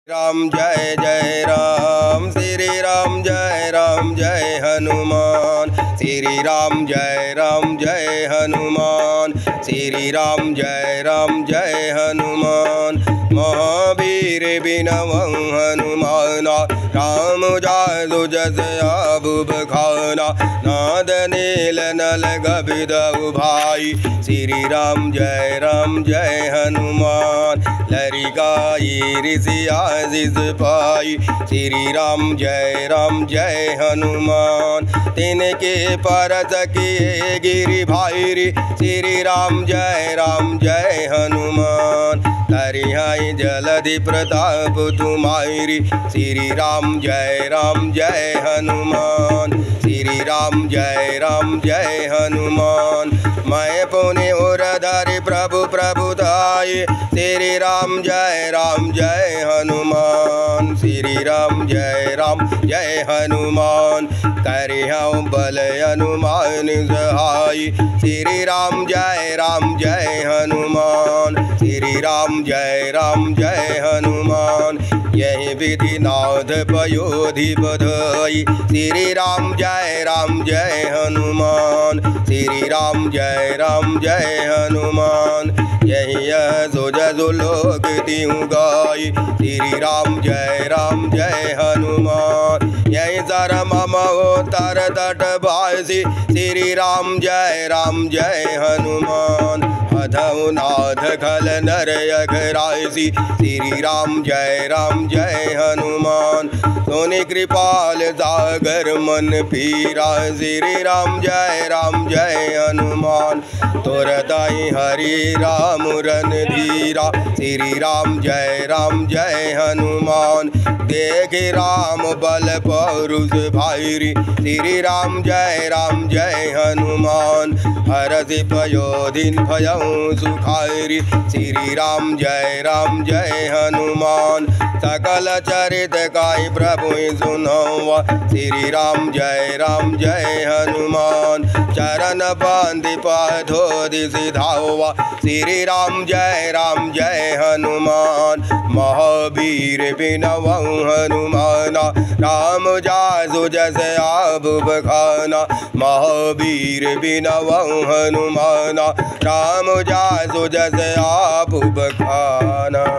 राम जय जय राम, श्री राम जय हनुमान। श्री राम जय हनुमान, श्री राम जय हनुमान। महावीर बिनव हनुमाना, राम जादु जस आबुब खाना। नाद नील नल गबिदउ भाई, श्री राम जय हनुमान। लरिकाई ऋषि आशीष पाई, श्री राम जय हनुमान। तिनके परस किए गिरि भाई रे, श्री राम जय हनुमान। तरिहाई जलधि प्रताप तुम्हारी, श्री राम जय हनुमान। श्री राम जय हनुमान। मैं पुनि उरधरि प्रभु प्रभुताई, श्री राम जय हनुमान। श्री राम जय हनुमान। करिहउँ बल हनुमान सहाय, श्री राम जय हनुमान। श्री राम जय हनुमान। यही विधि नाथ पयोधि बधाई, श्री राम जय हनुमान। श्री राम जय हनुमान। यही जो जसु लोक तिहु गाई, श्री राम जय हनुमान। यही सर मम तर तट भासी, श्री राम जय हनुमान। अधउ नाथ खल नर अघरायसी, श्री राम जय हनुमान। सोनि कृपाल सागर मन पीरा, श्री राम जय हनुमान। तुरतहि हरि राम रन धीरा, श्री राम जय हनुमान। देखि राम बल पौरुष भाई, श्री राम जय हनुमान। हरषि पयोधिन भयउ सुखारि, श्री राम जय हनुमान। सकल चरित काई प्रभु सुनौआ, श्री राम जय हनुमान। चरण बांधि पाधोधि सिधावा, श्री राम जय हनुमान। महावीर बिनव हनुमाना, राम जासु जस आबुब खाना। महावीर बिनव हनुमाना, राम जासु जस आबुब खाना।